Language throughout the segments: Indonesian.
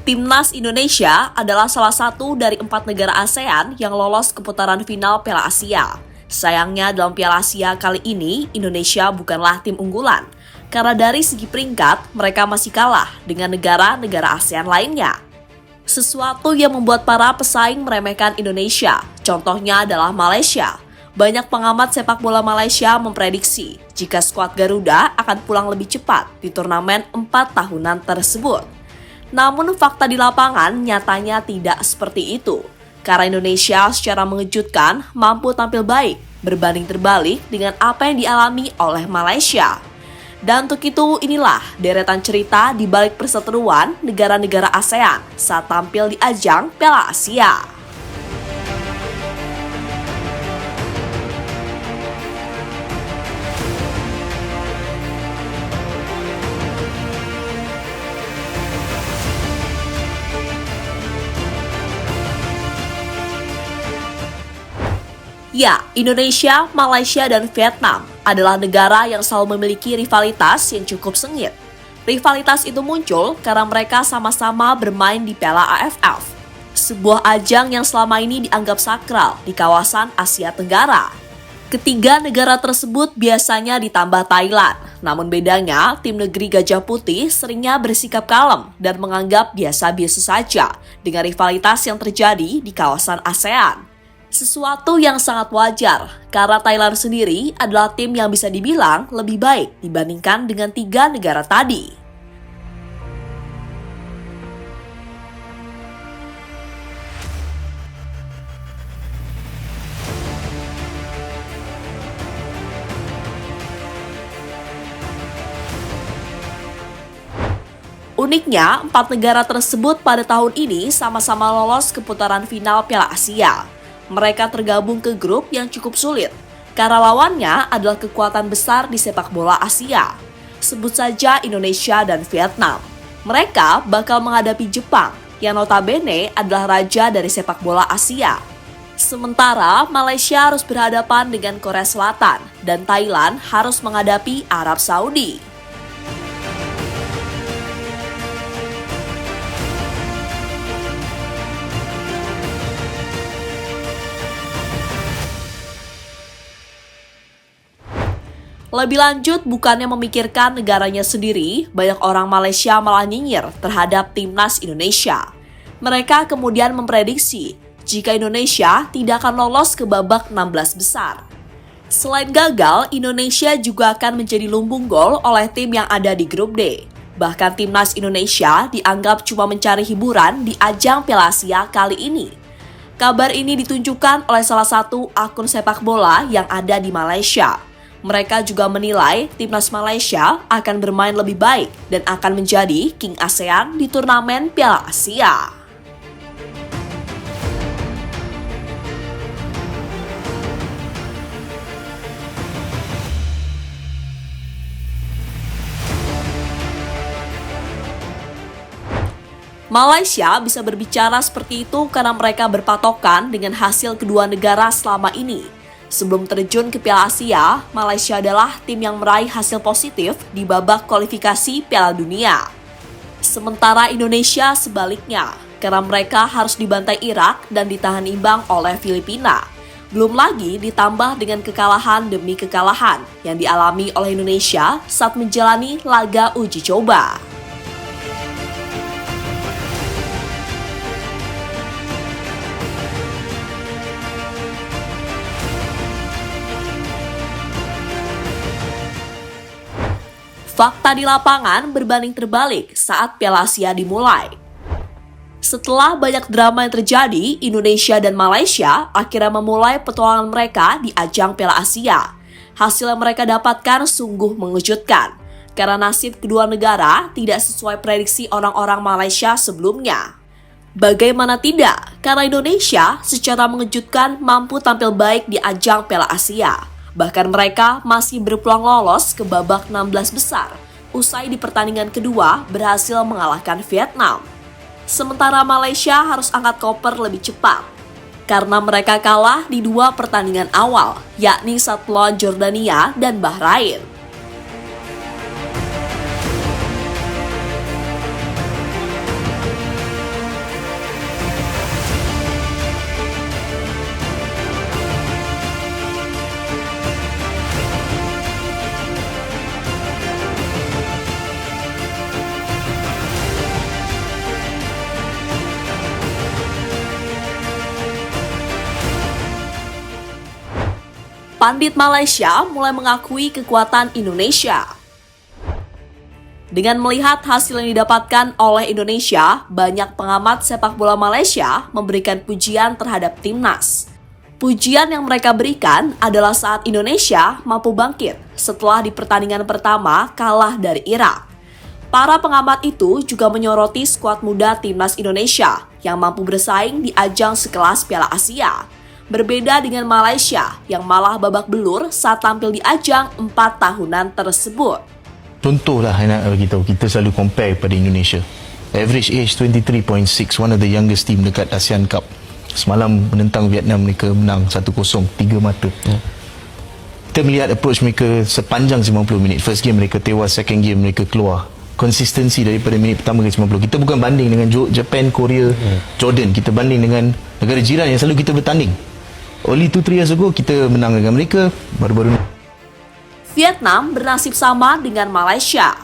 Timnas Indonesia adalah salah satu dari 4 negara ASEAN yang lolos ke putaran final Piala Asia. Sayangnya dalam Piala Asia kali ini, Indonesia bukanlah tim unggulan. Karena dari segi peringkat, mereka masih kalah dengan negara-negara ASEAN lainnya. Sesuatu yang membuat para pesaing meremehkan Indonesia, contohnya adalah Malaysia. Banyak pengamat sepak bola Malaysia memprediksi jika skuad Garuda akan pulang lebih cepat di turnamen 4 tahunan tersebut. Namun fakta di lapangan nyatanya tidak seperti itu. Karena Indonesia secara mengejutkan mampu tampil baik berbanding terbalik dengan apa yang dialami oleh Malaysia. Dan untuk itu inilah deretan cerita di balik perseteruan negara-negara ASEAN saat tampil di ajang Piala Asia. Ya, Indonesia, Malaysia, dan Vietnam adalah negara yang selalu memiliki rivalitas yang cukup sengit. Rivalitas itu muncul karena mereka sama-sama bermain di Piala AFF, sebuah ajang yang selama ini dianggap sakral di kawasan Asia Tenggara. Ketiga negara tersebut biasanya ditambah Thailand, namun bedanya tim negeri Gajah Putih seringnya bersikap kalem dan menganggap biasa-biasa saja dengan rivalitas yang terjadi di kawasan ASEAN. Sesuatu yang sangat wajar, karena Thailand sendiri adalah tim yang bisa dibilang lebih baik dibandingkan dengan 3 negara tadi. Uniknya, 4 negara tersebut pada tahun ini sama-sama lolos ke putaran final Piala Asia. Mereka tergabung ke grup yang cukup sulit, karena lawannya adalah kekuatan besar di sepak bola Asia. Sebut saja Indonesia dan Vietnam. Mereka bakal menghadapi Jepang, yang notabene adalah raja dari sepak bola Asia. Sementara Malaysia harus berhadapan dengan Korea Selatan, dan Thailand harus menghadapi Arab Saudi. Lebih lanjut, bukannya memikirkan negaranya sendiri, banyak orang Malaysia malah nyinyir terhadap timnas Indonesia. Mereka kemudian memprediksi jika Indonesia tidak akan lolos ke babak 16 besar. Selain gagal, Indonesia juga akan menjadi lumbung gol oleh tim yang ada di grup D. Bahkan timnas Indonesia dianggap cuma mencari hiburan di ajang Piala Asia kali ini. Kabar ini ditunjukkan oleh salah satu akun sepak bola yang ada di Malaysia. Mereka juga menilai timnas Malaysia akan bermain lebih baik dan akan menjadi King ASEAN di turnamen Piala Asia. Malaysia bisa berbicara seperti itu karena mereka berpatokan dengan hasil kedua negara selama ini. Sebelum terjun ke Piala Asia, Malaysia adalah tim yang meraih hasil positif di babak kualifikasi Piala Dunia. Sementara Indonesia sebaliknya, karena mereka harus dibantai Irak dan ditahan imbang oleh Filipina. Belum lagi ditambah dengan kekalahan demi kekalahan yang dialami oleh Indonesia saat menjalani laga uji coba. Fakta di lapangan berbanding terbalik saat Piala Asia dimulai. Setelah banyak drama yang terjadi, Indonesia dan Malaysia akhirnya memulai petualangan mereka di ajang Piala Asia. Hasil yang mereka dapatkan sungguh mengejutkan, karena nasib kedua negara tidak sesuai prediksi orang-orang Malaysia sebelumnya. Bagaimana tidak, karena Indonesia secara mengejutkan mampu tampil baik di ajang Piala Asia. Bahkan mereka masih berpeluang lolos ke babak 16 besar, usai di pertandingan kedua berhasil mengalahkan Vietnam. Sementara Malaysia harus angkat koper lebih cepat, karena mereka kalah di 2 pertandingan awal, yakni saat melawan Jordania dan Bahrain. Pandit Malaysia mulai mengakui kekuatan Indonesia. Dengan melihat hasil yang didapatkan oleh Indonesia, banyak pengamat sepak bola Malaysia memberikan pujian terhadap timnas. Pujian yang mereka berikan adalah saat Indonesia mampu bangkit setelah di pertandingan pertama kalah dari Irak. Para pengamat itu juga menyoroti skuad muda timnas Indonesia yang mampu bersaing di ajang sekelas Piala Asia. Berbeda dengan Malaysia yang malah babak belur saat tampil di ajang 4 tahunan tersebut. Contohlah nak bagi tahu, kita selalu compare pada Indonesia. Average age 23.6, one of the youngest team dekat ASEAN Cup. Semalam menentang Vietnam, mereka menang 1-0, 3 mata. Kita melihat approach mereka sepanjang 90 minit. First game mereka tewas, second game mereka keluar. Konsistensi daripada minit pertama ke 90. Kita bukan banding dengan Japan, Korea, Jordan. Kita banding dengan negara jiran yang selalu kita bertanding. Only 2-3 years ago kita menang dengan mereka, baru-baru ni. Vietnam bernasib sama dengan Malaysia.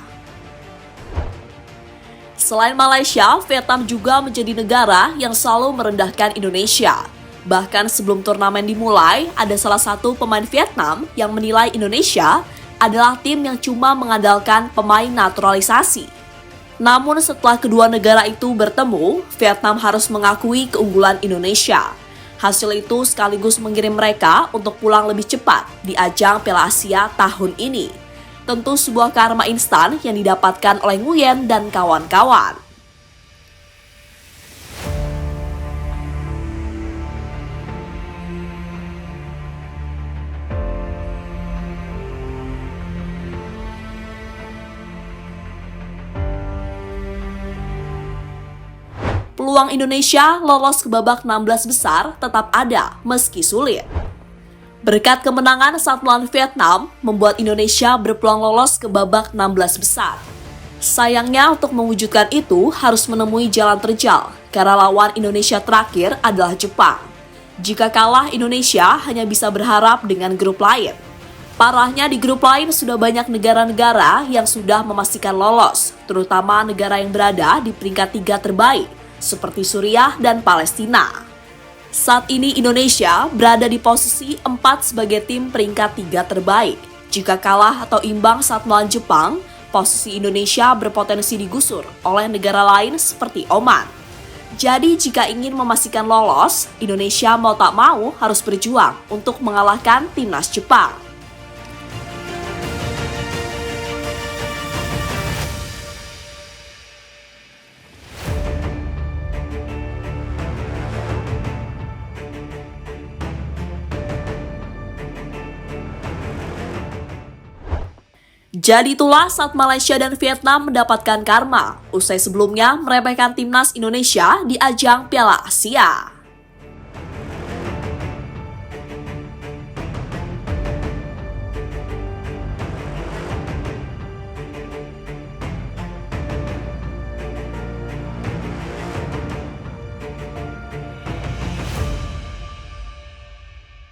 Selain Malaysia, Vietnam juga menjadi negara yang selalu merendahkan Indonesia. Bahkan sebelum turnamen dimulai, ada salah satu pemain Vietnam yang menilai Indonesia adalah tim yang cuma mengandalkan pemain naturalisasi. Namun setelah kedua negara itu bertemu, Vietnam harus mengakui keunggulan Indonesia. Hasil itu sekaligus mengirim mereka untuk pulang lebih cepat di ajang Piala Asia tahun ini. Tentu sebuah karma instan yang didapatkan oleh Nguyen dan kawan-kawan. Peluang Indonesia lolos ke babak 16 besar tetap ada meski sulit. Berkat kemenangan saat melawan Vietnam, membuat Indonesia berpeluang lolos ke babak 16 besar. Sayangnya untuk mewujudkan itu harus menemui jalan terjal, karena lawan Indonesia terakhir adalah Jepang. Jika kalah, Indonesia hanya bisa berharap dengan grup lain. Parahnya di grup lain sudah banyak negara-negara yang sudah memastikan lolos, terutama negara yang berada di peringkat 3 terbaik, seperti Suriah dan Palestina. Saat ini Indonesia berada di posisi 4 sebagai tim peringkat 3 terbaik. Jika kalah atau imbang saat melawan Jepang, posisi Indonesia berpotensi digusur oleh negara lain seperti Oman. Jadi jika ingin memastikan lolos, Indonesia mau tak mau harus berjuang untuk mengalahkan timnas Jepang. Jadi itulah saat Malaysia dan Vietnam mendapatkan karma, usai sebelumnya meremehkan timnas Indonesia di ajang Piala Asia.